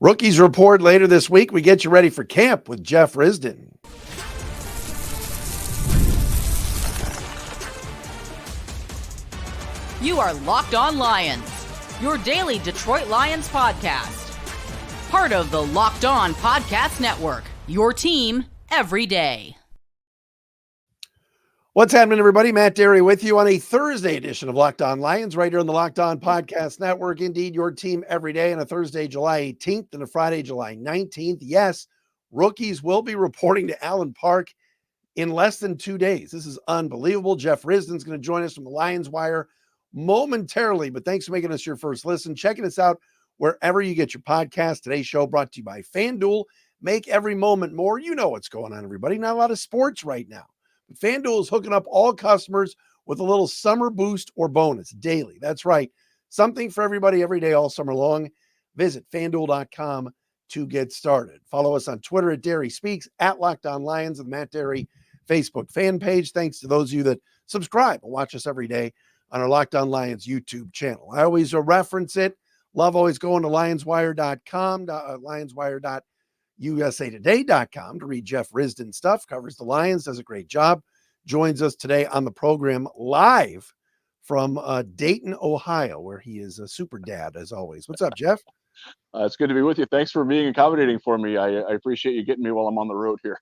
Rookies report later this week. We get you ready for camp with Jeff Risdon. You are Locked On Lions, your daily Detroit Lions podcast. Part of the Locked On Podcast Network, your team every day. What's happening, everybody? Matt Derry with you on a Thursday edition of Locked On Lions right here on the Locked On Podcast Network. Indeed, your team every day on a Thursday, July 18th and a Friday, July 19th. Yes, rookies will be reporting to Allen Park in less than 2 days. This is unbelievable. Jeff Risdon's going to join us from the Lions Wire momentarily, but thanks for making us your first listen. Checking us out wherever you get your podcast. Today's show brought to you by FanDuel. Make every moment more. You know what's going on, everybody. Not a lot of sports right now. But FanDuel is hooking up all customers with a little summer boost or bonus daily. That's right. Something for everybody every day all summer long. Visit FanDuel.com to get started. Follow us on Twitter at Derry Speaks, at Locked On Lions, and Matt Derry Facebook fan page. Thanks to those of you that subscribe and watch us every day on our Locked On Lions YouTube channel. I always reference it. Love always going to lionswire.com, lionswire.usatoday.com to read Jeff Risdon stuff. Covers the Lions, does a great job. Joins us today on the program live from Dayton, Ohio, where he is a super dad, as always. What's up, Jeff? It's good to be with you. Thanks for being accommodating for me. I appreciate you getting me while I'm on the road here.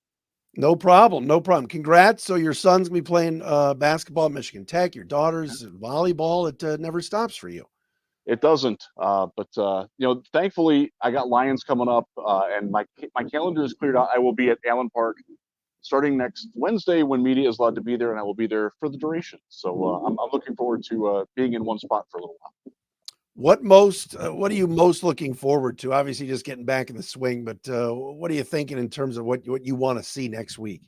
No problem. No problem. Congrats. So your son's going to be playing basketball at Michigan Tech. Your daughter's volleyball. It never stops for you. It doesn't. Thankfully, I got Lions coming up, and my calendar is cleared out. I will be at Allen Park starting next Wednesday when media is allowed to be there, and I will be there for the duration. So I'm looking forward to being in one spot for a little while. What are you most looking forward to? Obviously, just getting back in the swing, but what are you thinking in terms of what you want to see next week?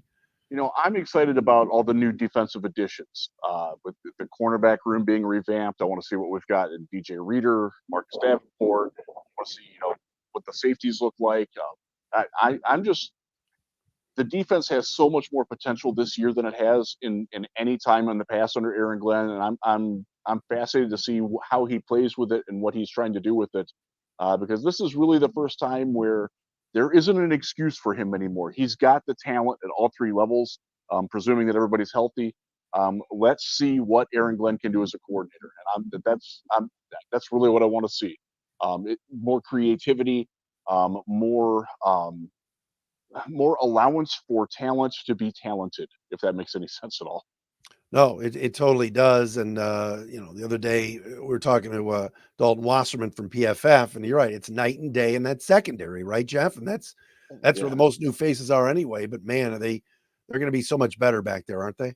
I'm excited about all the new defensive additions. With the cornerback room being revamped, I want to see what we've got in DJ Reader, Marcus Davenport. I want to see, what the safeties look like. The defense has so much more potential this year than it has in any time in the past under Aaron Glenn, and I'm fascinated to see how he plays with it and what he's trying to do with it, because this is really the first time where there isn't an excuse for him anymore. He's got the talent at all three levels, presuming that everybody's healthy. Let's see what Aaron Glenn can do as a coordinator, and that's really what I want to see. More creativity, more allowance for talent to be talented, if that makes any sense at all. No, it totally does. And, the other day we were talking to Dalton Wasserman from PFF, and you're right. It's night and day in that secondary, right, Jeff? And that's where the most new faces are anyway. But, man, they're going to be so much better back there, aren't they?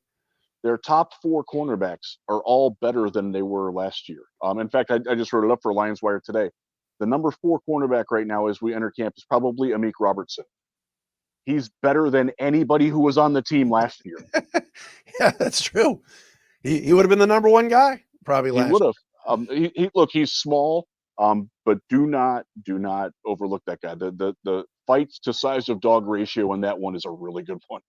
Their top four cornerbacks are all better than they were last year. In fact, I just wrote it up for Lions Wire today. The number 4 cornerback right now as we enter camp is probably Amik Robertson. He's better than anybody who was on the team last year. Yeah, that's true. He would have been the number 1 guy probably last year. He would have. He's small, but do not overlook that guy. The fight to size of dog ratio on that one is a really good one.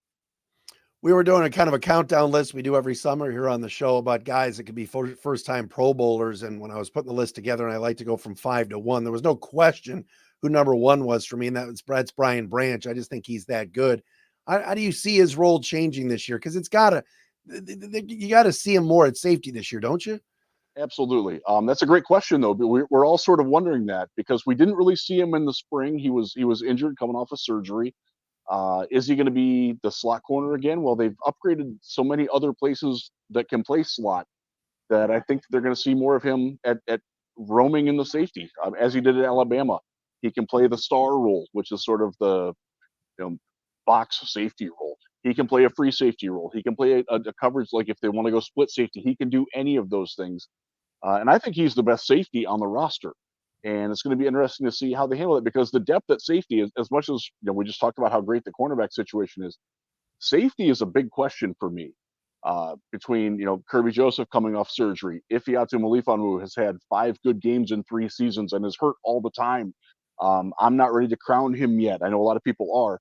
We were doing a kind of a countdown list we do every summer here on the show about guys that could be first-time Pro Bowlers. And when I was putting the list together, and I like to go from 5 to 1, there was no question who number 1 was for me, and that's Brian Branch. I just think he's that good. How do you see his role changing this year? Because you got to see him more at safety this year, don't you? Absolutely. That's a great question, though. But we're all sort of wondering that because we didn't really see him in the spring. He was injured coming off of surgery. Is he going to be the slot corner again? Well, they've upgraded so many other places that can play slot that I think they're going to see more of him at roaming in the safety, as he did at Alabama. He can play the star role, which is sort of the box safety role. He can play a free safety role. He can play a coverage, like if they want to go split safety. He can do any of those things. And I think he's the best safety on the roster. And it's going to be interesting to see how they handle it because the depth at safety, as much as we just talked about how great the cornerback situation is, safety is a big question for me. Between Kirby Joseph coming off surgery, Ifeatu Melifonwu has had 5 good games in 3 seasons and is hurt all the time. I'm not ready to crown him yet. I know a lot of people are.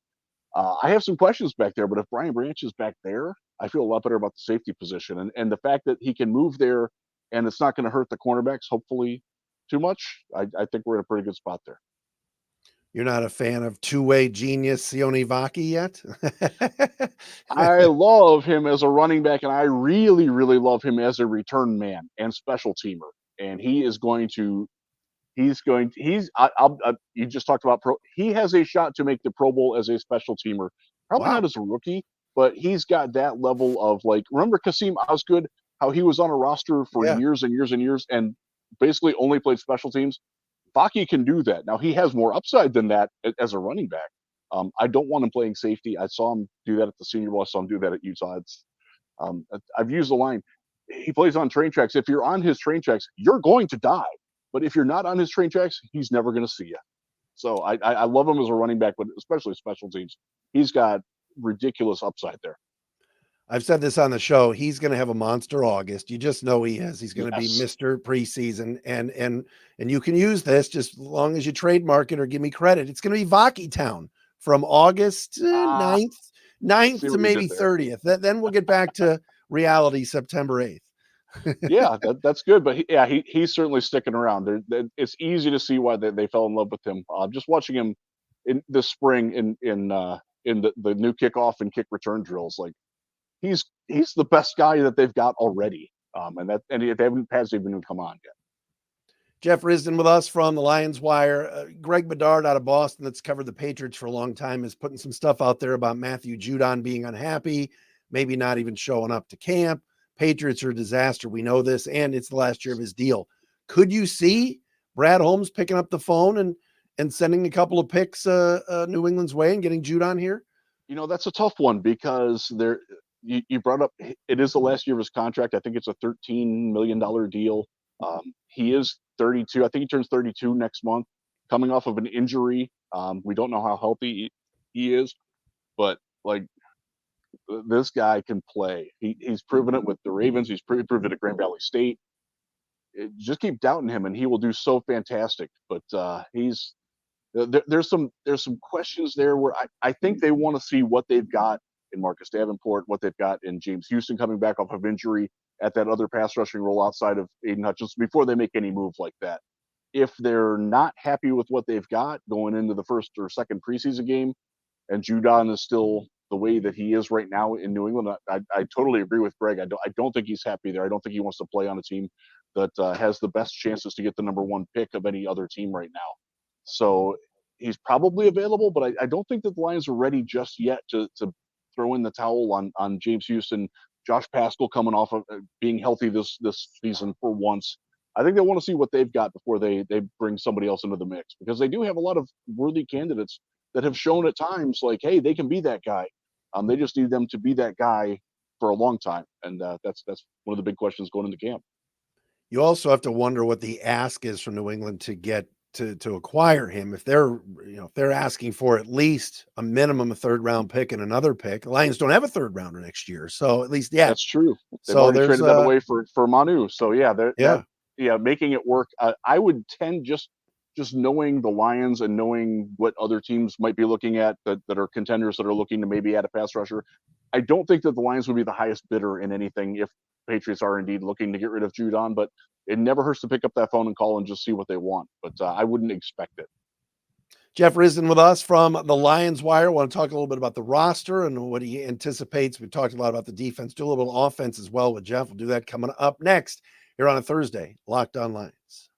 I have some questions back there, but if Brian Branch is back there, I feel a lot better about the safety position. And the fact that he can move there and it's not going to hurt the cornerbacks, hopefully, too much, I think we're in a pretty good spot there. You're not a fan of two-way genius Sione Vaki yet? I love him as a running back, and I really, really love him as a return man and special teamer. And he is going to, you just talked about he has a shot to make the Pro Bowl as a special teamer. Probably Wow. not as a rookie, but he's got that level of like, remember Kasim Osgood, how he was on a roster for Yeah. years and years and years and basically only played special teams? Vaki can do that. Now he has more upside than that as a running back. I don't want him playing safety. I saw him do that at the Senior Bowl. I saw him do that at Utah. I've used the line. He plays on train tracks. If you're on his train tracks, you're going to die. But if you're not on his train tracks, he's never going to see you. So I love him as a running back, but especially special teams. He's got ridiculous upside there. I've said this on the show. He's going to have a monster August. You just know he is. He's going to be Yes. Mr. Preseason, and you can use this just as long as you trademark it or give me credit. It's going to be Vaki Town from August 9th See to what you maybe did there. 30th. Then we'll get back to reality September 8th. Yeah, that's good. But he's certainly sticking around. It's easy to see why they fell in love with him. Just watching him in this spring in the new kickoff and kick return drills, like he's the best guy that they've got already. And they hasn't even come on yet. Jeff Risdon with us from the Lions Wire. Greg Bedard out of Boston, that's covered the Patriots for a long time, is putting some stuff out there about Matthew Judon being unhappy, maybe not even showing up to camp. Patriots are a disaster. We know this, and it's the last year of his deal. Could you see Brad Holmes picking up the phone and sending a couple of picks New England's way and getting Judon here? You know, that's a tough one because you brought up it is the last year of his contract. I think it's a $13 million deal. He is 32. I think he turns 32 next month, coming off of an injury. We don't know how healthy he is, but like this guy can play. He's proven it with the Ravens. He's proven it at Grand Valley State. Just keep doubting him, and he will do so fantastic. But there's some questions there where I think they want to see what they've got in Marcus Davenport, what they've got in James Houston coming back off of injury at that other pass rushing role outside of Aiden Hutchinson before they make any move like that. If they're not happy with what they've got going into the first or second preseason game, and Judon is still the way that he is right now in New England, I totally agree with Greg. I don't think he's happy there. I don't think he wants to play on a team that has the best chances to get the number one pick of any other team right now. So he's probably available, but I don't think that the Lions are ready just yet to throw in the towel on James Houston, Josh Paschal coming off of being healthy this season for once. I think they want to see what they've got before they bring somebody else into the mix, because they do have a lot of worthy candidates that have shown at times like, hey, they can be that guy. They just need them to be that guy for a long time, and that's one of the big questions going into camp. You also have to wonder what the ask is from New England to get to acquire him. If they're asking for at least a minimum of third round pick and another pick, the Lions don't have a third rounder next year, so at least That's true. They've already traded that away for Manu. So making it work. I would tend just knowing the Lions and knowing what other teams might be looking at that are contenders that are looking to maybe add a pass rusher. I don't think that the Lions would be the highest bidder in anything if Patriots are indeed looking to get rid of Judon, but it never hurts to pick up that phone and call and just see what they want. But I wouldn't expect it. Jeff Risdon with us from the Lions Wire. I want to talk a little bit about the roster and what he anticipates. We've talked a lot about the defense, do a little bit of offense as well with Jeff. We'll do that coming up next here on a Thursday, Locked On Lions.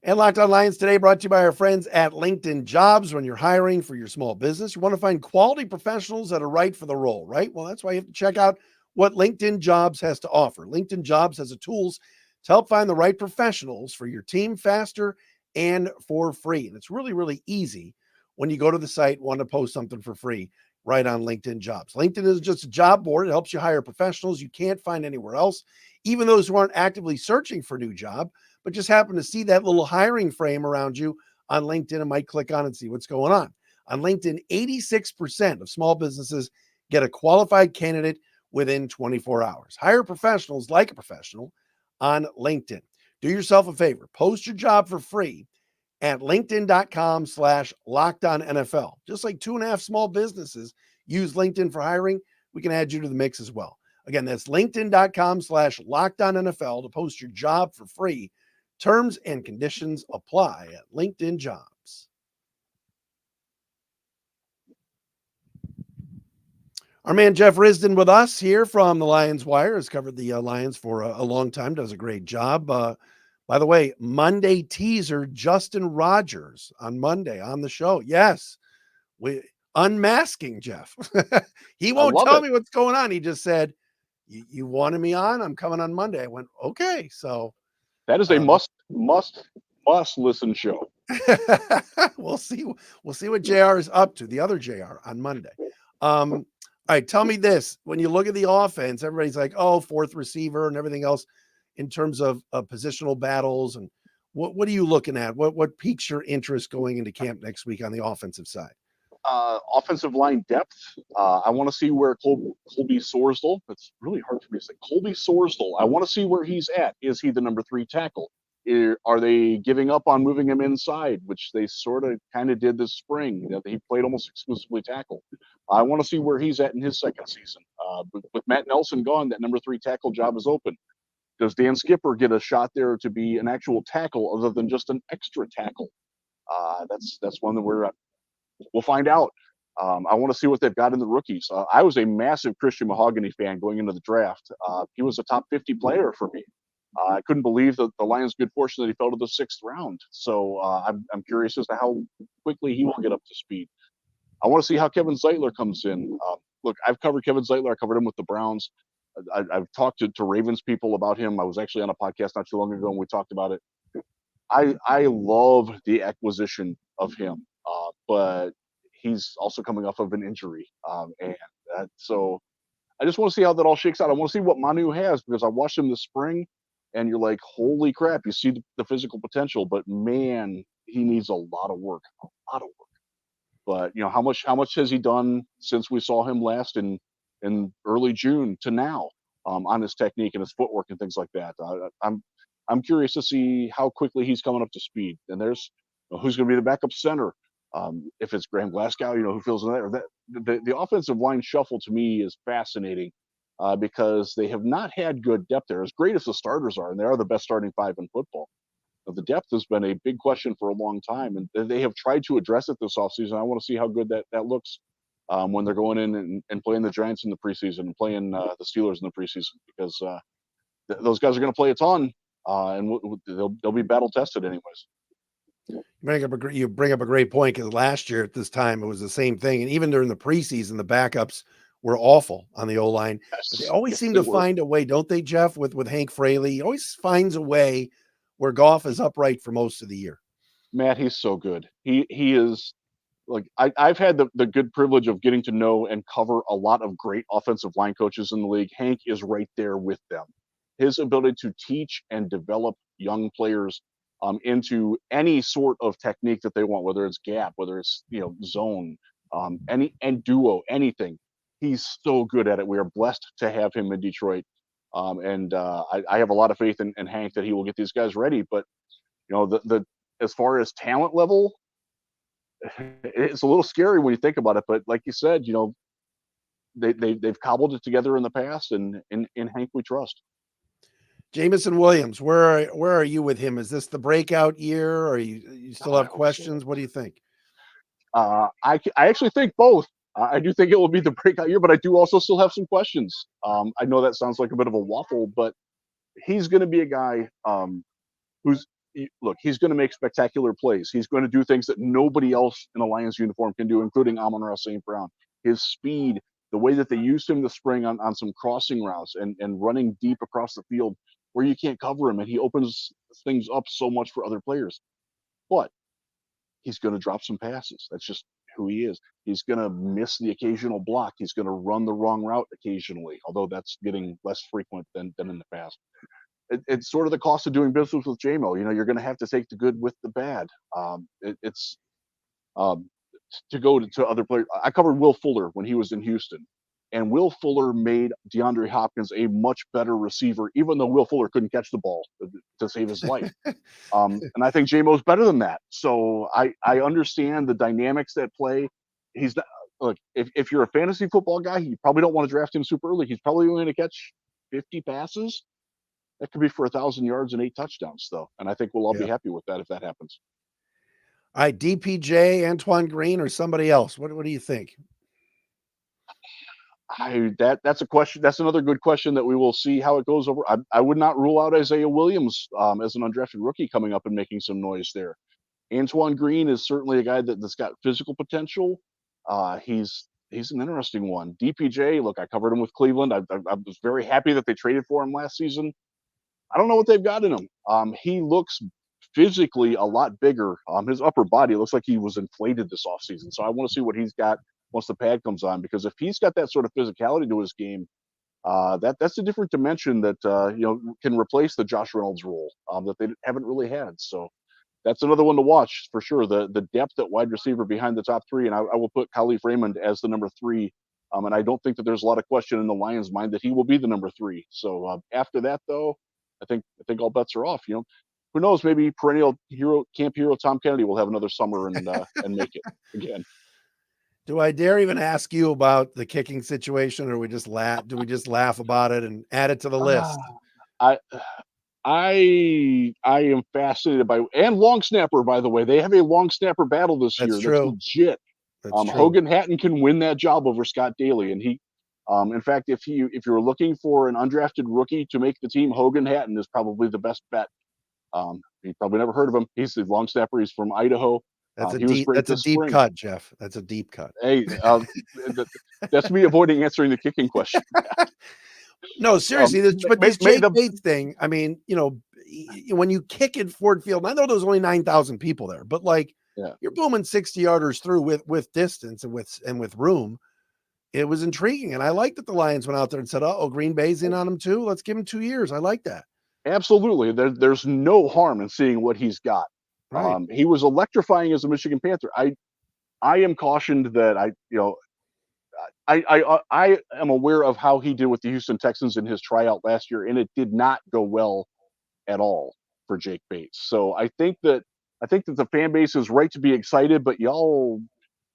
And Locked On Lions today brought to you by our friends at LinkedIn Jobs. When you're hiring for your small business, you want to find quality professionals that are right for the role, right? Well, that's why you have to check out what LinkedIn Jobs has to offer. LinkedIn Jobs has the tools to help find the right professionals for your team faster and for free. And it's really, really easy when you go to the site, want to post something for free right on LinkedIn Jobs. LinkedIn is just a job board. It helps you hire professionals you can't find anywhere else, even those who aren't actively searching for a new job, but just happen to see that little hiring frame around you on LinkedIn and might click on and see what's going on. On LinkedIn, 86% of small businesses get a qualified candidate within 24 hours. Hire professionals like a professional on LinkedIn. Do yourself a favor. Post your job for free at linkedin.com/LockedOnNFL. Just like 2.5 small businesses use LinkedIn for hiring, we can add you to the mix as well. Again, that's linkedin.com/LockedOnNFL to post your job for free. Terms and conditions apply at LinkedIn Jobs. Our man Jeff Risdon with us here from the Lions Wire has covered the Lions for a long time, does a great job. By the way, Monday teaser, Justin Rogers on Monday on the show. Yes, we unmasking Jeff. He won't tell me what's going on. He just said, you wanted me on? I'm coming on Monday. I went, okay. So that is a must listen show. We'll see what JR is up to, the other JR, on Monday. All right, tell me this. When you look at the offense, everybody's like, oh, fourth receiver and everything else in terms of positional battles. And what are you looking at? What piques your interest going into camp next week on the offensive side? Offensive line depth. I want to see where Colby Sorsdal, it's really hard for me to say, Colby Sorsdal, I want to see where he's at. Is he the number 3 tackle? Are they giving up on moving him inside, which they sort of kind of did this spring? He played almost exclusively tackle. I want to see where he's at in his second season. With Matt Nelson gone, that number 3 tackle job is open. Does Dan Skipper get a shot there to be an actual tackle other than just an extra tackle? That's one that we'll find out. I want to see what they've got in the rookies. I was a massive Christian Mahogany fan going into the draft. He was a top 50 player for me. I couldn't believe the Lions' good fortune that he fell to the 6th round. So I'm curious as to how quickly he will get up to speed. I want to see how Kevin Zeitler comes in. Look, I've covered Kevin Zeitler. I covered him with the Browns. I've talked to Ravens people about him. I was actually on a podcast not too long ago and we talked about it. I love the acquisition of him, but he's also coming off of an injury. So I just want to see how that all shakes out. I want to see what Manu has because I watched him this spring and you're like, holy crap, you see the physical potential, but man, he needs a lot of work. But how much has he done since we saw him last in early June to now on his technique and his footwork and things like that? I'm curious to see how quickly he's coming up to speed. And there's who's going to be the backup center. If it's Graham Glasgow, who fills in there. The offensive line shuffle to me is fascinating because they have not had good depth there. As great as the starters are, and they are the best starting 5 in football, the depth has been a big question for a long time, and they have tried to address it this offseason. I want to see how good that looks when they're going in and playing the Giants in the preseason and playing the Steelers in the preseason because those guys are going to play a ton, and they'll be battle tested anyways. You bring up a great point because last year at this time it was the same thing, and even during the preseason, the backups were awful on the O-line. But they always seem to find a way, don't they, Jeff? With Hank Fraley, he always finds a way where Goff is upright for most of the year. Matt, he's so good. He is like I've had the good privilege of getting to know and cover a lot of great offensive line coaches in the league. Hank is right there with them. His ability to teach and develop young players into any sort of technique that they want, whether it's gap, whether it's zone, and duo, anything. He's so good at it. We are blessed to have him in Detroit. I have a lot of faith in Hank that he will get these guys ready. But as far as talent level, it's a little scary when you think about it. But like you said, they've cobbled it together in the past, and in Hank we trust. Jamison Williams, where are you with him? Is this the breakout year, or you still have questions? What do you think? I actually think both. I do think it will be the breakout year, but I do also still have some questions. I know that sounds like a bit of a waffle, but he's going to be a guy he's going to make spectacular plays. He's going to do things that nobody else in a Lions uniform can do, including Amon-Ra St. Brown. His speed, the way that they used him this spring on some crossing routes and running deep across the field where you can't cover him, and he opens things up so much for other players. But he's going to drop some passes. That's just who he is. He's going to miss the occasional block. He's going to run the wrong route occasionally, although that's getting less frequent than in the past. It's sort of the cost of doing business with JMO. You're going to have to take the good with the bad. It's to go to other players. I covered Will Fuller when he was in Houston, and Will Fuller made DeAndre Hopkins a much better receiver, even though Will Fuller couldn't catch the ball to save his life. And I think JMO's better than that. So I understand the dynamics that play. He's not, look, if you're a fantasy football guy, you probably don't want to draft him super early. He's probably only going to catch 50 passes. That could be for 1,000 yards and 8 touchdowns, though. And I think we'll all be Yeah. happy with that if that happens. All right, DPJ, Antoine Green, or somebody else? What do you think? That's a question. That's another good question that we will see how it goes over. I would not rule out Isaiah Williams as an undrafted rookie coming up and making some noise there. Antoine Green is certainly a guy that's got physical potential. He's an interesting one. DPJ, look, I covered him with Cleveland. I was very happy that they traded for him last season. I don't know what they've got in him. He looks physically a lot bigger. His upper body looks like he was inflated this offseason. So I want to see what he's got once the pad comes on, because if he's got that sort of physicality to his game, that's a different dimension that can replace the Josh Reynolds role that they haven't really had. So that's another one to watch for sure. The depth at wide receiver behind the top three, and I will put Khalif Raymond as the number 3. And I don't think that there's a lot of question in the Lions' mind that he will be the number 3. So after that, though, I think all bets are off. Who knows? Maybe perennial camp hero Tom Kennedy will have another summer and make it again. Do I dare even ask you about the kicking situation, or we just laugh? Do we just laugh about it and add it to the list? I am fascinated by, and long snapper, by the way. They have a long snapper battle this year. True. That's legit. That's true. Hogan Hatton can win that job over Scott Daly, and he. In fact, if you're looking for an undrafted rookie to make the team, Hogan Hatton is probably the best bet. You probably never heard of him. He's the long snapper. He's from Idaho. That's a deep cut, Jeff. That's a deep cut. Hey, that's me avoiding answering the kicking question. No, seriously, this Jake Bates thing. I mean, when you kick at Ford Field, I know there's only 9,000 people there, but you're booming 60-yarders through with distance and with room. It was intriguing, and I like that the Lions went out there and said, "Oh, Green Bay's in on him too. Let's give him 2 years." I like that. Absolutely, there's no harm in seeing what he's got. Right. He was electrifying as a Michigan Panther. I am cautioned that I am aware of how he did with the Houston Texans in his tryout last year, and it did not go well at all for Jake Bates. So I think that the fan base is right to be excited, but you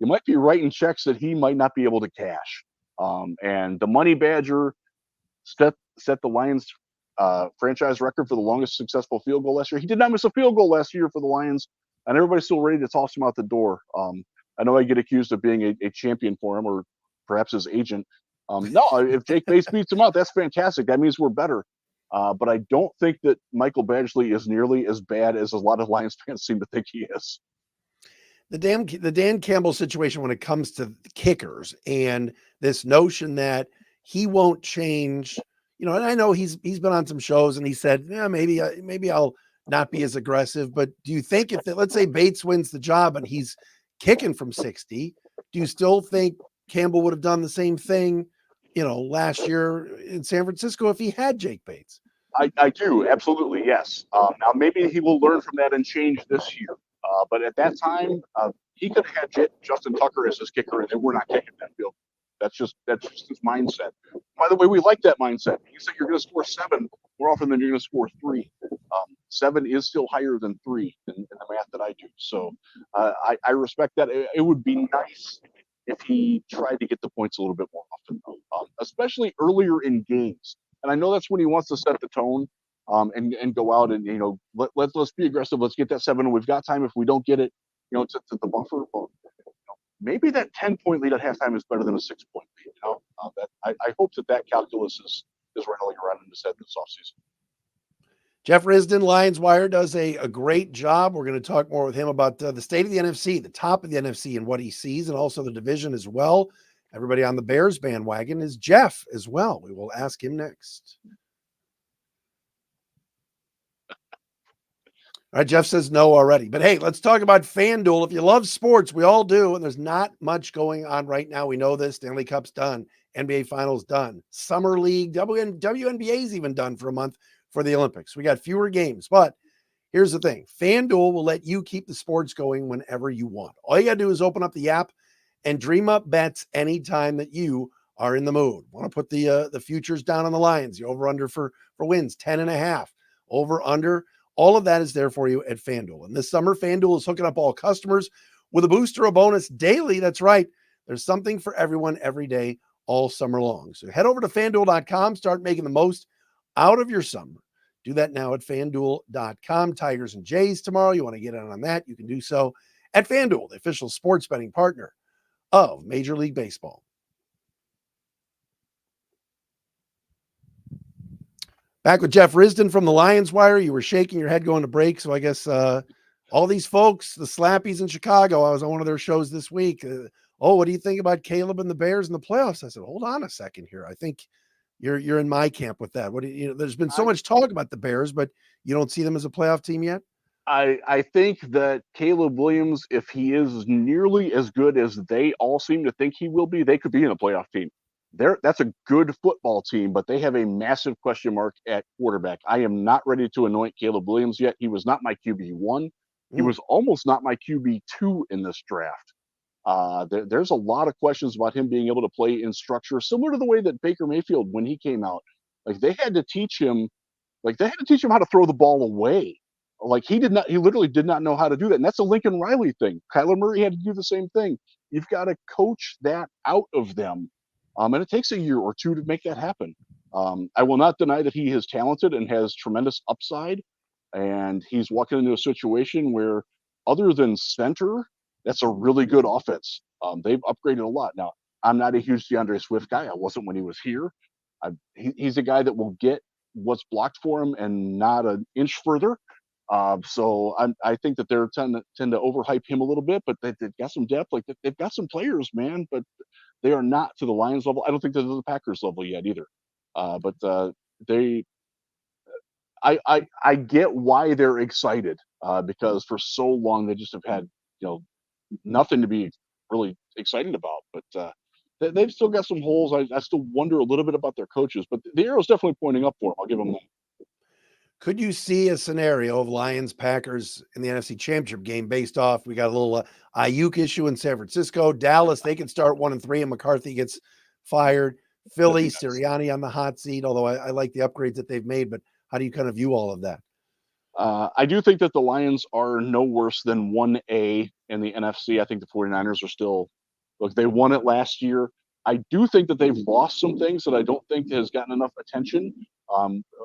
might be writing checks that he might not be able to cash. And the Money Badger set the Lions franchise record for the longest successful field goal last year. He did not miss a field goal last year for the Lions, and everybody's still ready to toss him out the door. I know I get accused of being a champion for him, or perhaps his agent. No, if Jake Bates beats him out, that's fantastic. That means we're better. But I don't think that Michael Badgley is nearly as bad as a lot of Lions fans seem to think he is. The Dan Campbell situation when it comes to kickers and this notion that he won't change, and I know he's been on some shows and he said, yeah, maybe I'll not be as aggressive. But do you think let's say Bates wins the job and he's kicking from 60, do you still think Campbell would have done the same thing, last year in San Francisco if he had Jake Bates? I do. Absolutely. Yes. Now maybe he will learn from that and change this year. But at that time, he could have had Justin Tucker as his kicker, and they were not kicking that field. That's just his mindset. By the way, we like that mindset. You say you're going to score 7 more often than you're going to score 3. 7 is still higher than 3 in the math that I do. So I respect that. It would be nice if he tried to get the points a little bit more often, especially earlier in games. And I know that's when he wants to set the tone. And go out and let's be aggressive. Let's get that 7. We've got time. If we don't get it, to the buffer. Well, maybe that 10-point lead at halftime is better than a 6-point lead. I hope that calculus is rattling around in his head this offseason. Jeff Risdon, Lions Wire, does a great job. We're going to talk more with him about the state of the NFC, the top of the NFC, and what he sees, and also the division as well. Everybody on the Bears bandwagon is Jeff as well. We will ask him next. All right, Jeff says no already. But hey, let's talk about FanDuel. If you love sports, we all do, and there's not much going on right now. We know this. Stanley Cup's done. NBA Finals done. Summer League, WNBA's even done for a month for the Olympics. We got fewer games. But here's the thing. FanDuel will let you keep the sports going whenever you want. All you got to do is open up the app and dream up bets anytime that you are in the mood. Want to put the futures down on the Lions. The over-under for wins, 10.5. Over-under. All of that is there for you at FanDuel. And this summer, FanDuel is hooking up all customers with a boost or a bonus daily. That's right. There's something for everyone every day, all summer long. So head over to FanDuel.com, start making the most out of your summer. Do that now at FanDuel.com. Tigers and Jays tomorrow. You want to get in on that, you can do so at FanDuel, the official sports betting partner of Major League Baseball. Back with Jeff Risdon from the Lions Wire. You were shaking your head going to break, so I guess all these folks, the Slappies in Chicago, I was on one of their shows this week. What do you think about Caleb and the Bears in the playoffs? I said, hold on a second here. I think you're in my camp with that. There's been so much talk about the Bears, but you don't see them as a playoff team yet? I think that Caleb Williams, if he is nearly as good as they all seem to think he will be, they could be in a playoff team. That's a good football team, but they have a massive question mark at quarterback. I am not ready to anoint Caleb Williams yet. He was not my QB1. He was almost not my QB2 in this draft. There's a lot of questions about him being able to play in structure, similar to the way that Baker Mayfield, when he came out, they had to teach him how to throw the ball away. He literally did not know how to do that. And that's a Lincoln Riley thing. Kyler Murray had to do the same thing. You've got to coach that out of them. And it takes a year or two to make that happen. I will not deny that he is talented and has tremendous upside. And he's walking into a situation where, other than center, that's a really good offense. They've upgraded a lot. Now, I'm not a huge DeAndre Swift guy. I wasn't when he was here. He's a guy that will get what's blocked for him and not an inch further. So I think that they're tend to overhype him a little bit, but they've got some depth. They've got some players, man, but they are not to the Lions level. I don't think they're to the Packers level yet either. I get why they're excited, because for so long they just have had nothing to be really excited about. But they've still got some holes. I still wonder a little bit about their coaches, but the arrow's definitely pointing up for them. I'll give them that. Could you see a scenario of Lions Packers in the NFC Championship game based off, we got a little Ayuk issue in San Francisco, Dallas, they could start 1-3 and McCarthy gets fired, Philly, Sirianni on the hot seat, although I like the upgrades that they've made, but how do you kind of view all of that? I do think that the Lions are no worse than 1A in the NFC. I think the 49ers are still, they won it last year. I do think that they've lost some things that I don't think has gotten enough attention,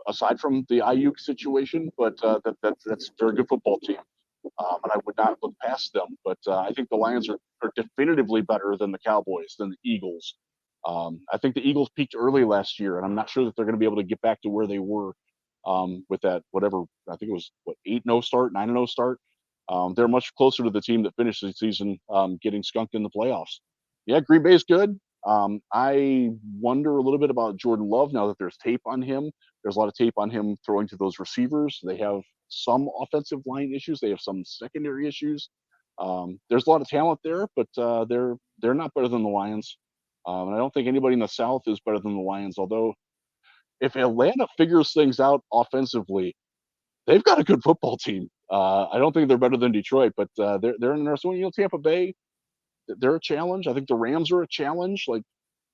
aside from the Ayuk situation, but that's a very good football team. And I would not look past them. But I think the Lions are definitively better than the Cowboys, than the Eagles. I think the Eagles peaked early last year, and I'm not sure that they're going to be able to get back to where they were with that, whatever, I think it was, 8-0 start, 9-0 start. They're much closer to the team that finished the season getting skunked in the playoffs. Yeah, Green Bay is good. I wonder a little bit about Jordan Love now that there's tape on him. There's a lot of tape on him throwing to those receivers. They have some offensive line issues. They have some secondary issues. There's a lot of talent there, but they're not better than the Lions. And I don't think anybody in the South is better than the Lions, although if Atlanta figures things out offensively, they've got a good football team. I don't think they're better than Detroit, but they're in there. So, Tampa Bay, they're a challenge. I think the Rams are a challenge.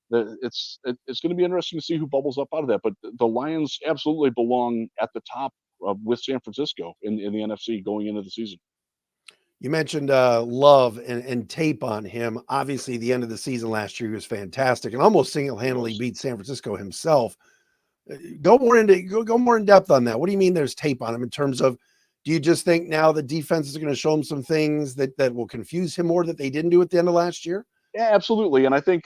It's going to be interesting to see who bubbles up out of that. But the Lions absolutely belong at the top with San Francisco in the NFC going into the season. You mentioned Love and tape on him. Obviously, the end of the season last year, he was fantastic and almost single-handedly beat San Francisco himself. Go more in depth on that. What do you mean there's tape on him in terms of, do you just think now the defense is going to show him some things that will confuse him more that they didn't do at the end of last year? Yeah, absolutely. And I think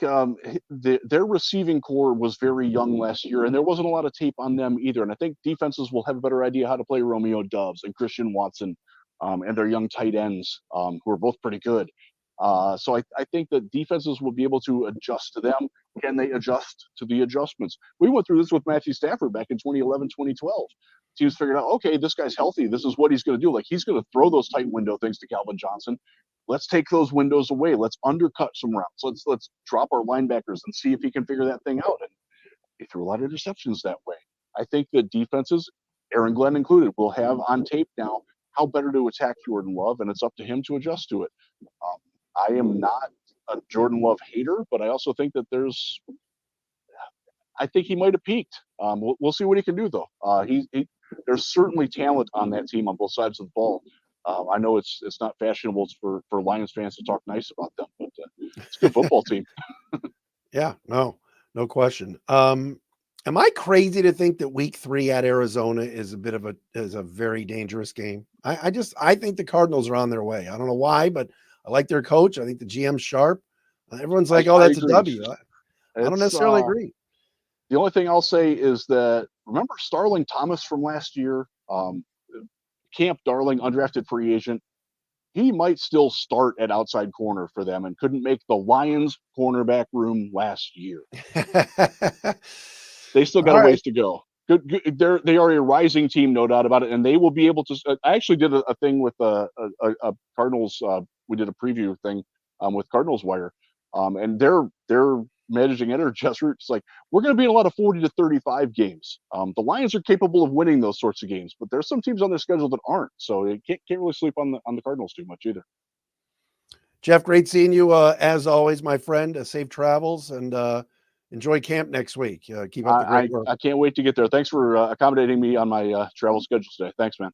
their receiving core was very young last year, and there wasn't a lot of tape on them either. And I think defenses will have a better idea how to play Romeo Doubs and Christian Watson and their young tight ends, who are both pretty good. So I think that defenses will be able to adjust to them. Can they adjust to the adjustments? We went through this with Matthew Stafford back in 2011, 2012. Teams figured out, okay, this guy's healthy. This is what he's going to do. He's going to throw those tight window things to Calvin Johnson. Let's take those windows away. Let's undercut some routes. Let's drop our linebackers and see if he can figure that thing out. And he threw a lot of interceptions that way. I think that defenses, Aaron Glenn included, will have on tape now how better to attack Jordan Love, and it's up to him to adjust to it. I am not a Jordan Love hater, but I also think that I think he might have peaked. We'll see what he can do, though. There's certainly talent on that team on both sides of the ball. I know it's not fashionable for Lions fans to talk nice about them, but it's a good football team. Yeah, no question. Am I crazy to think that week 3 at Arizona is a very dangerous game? I think the Cardinals are on their way. I don't know why, but I like their coach. I think the GM's sharp. Everyone's like, "Oh, I that's a agree. W." I don't It's necessarily agree. the only thing I'll say is that remember Starling Thomas from last year, Camp Darling, undrafted free agent. He might still start at outside corner for them and couldn't make the Lions cornerback room last year. They still got All a right. ways to go. They are a rising team, no doubt about it, and they will be able to. I actually did a thing with a Cardinals. We did a preview thing with Cardinals Wire, and their managing editor Jess Root's like, we're going to be in a lot of 40 to 35 games. The Lions are capable of winning those sorts of games, but there's some teams on their schedule that aren't. So you can't really sleep on the Cardinals too much either. Jeff, great seeing you as always, my friend. Safe travels and enjoy camp next week. Keep up the great work. I can't wait to get there. Thanks for accommodating me on my travel schedule today. Thanks, man.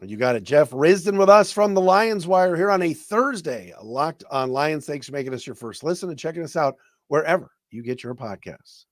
You got it. Jeff Risdon with us from the Lions Wire here on a Thursday. Locked on Lions. Thanks for making us your first listen and checking us out wherever you get your podcasts.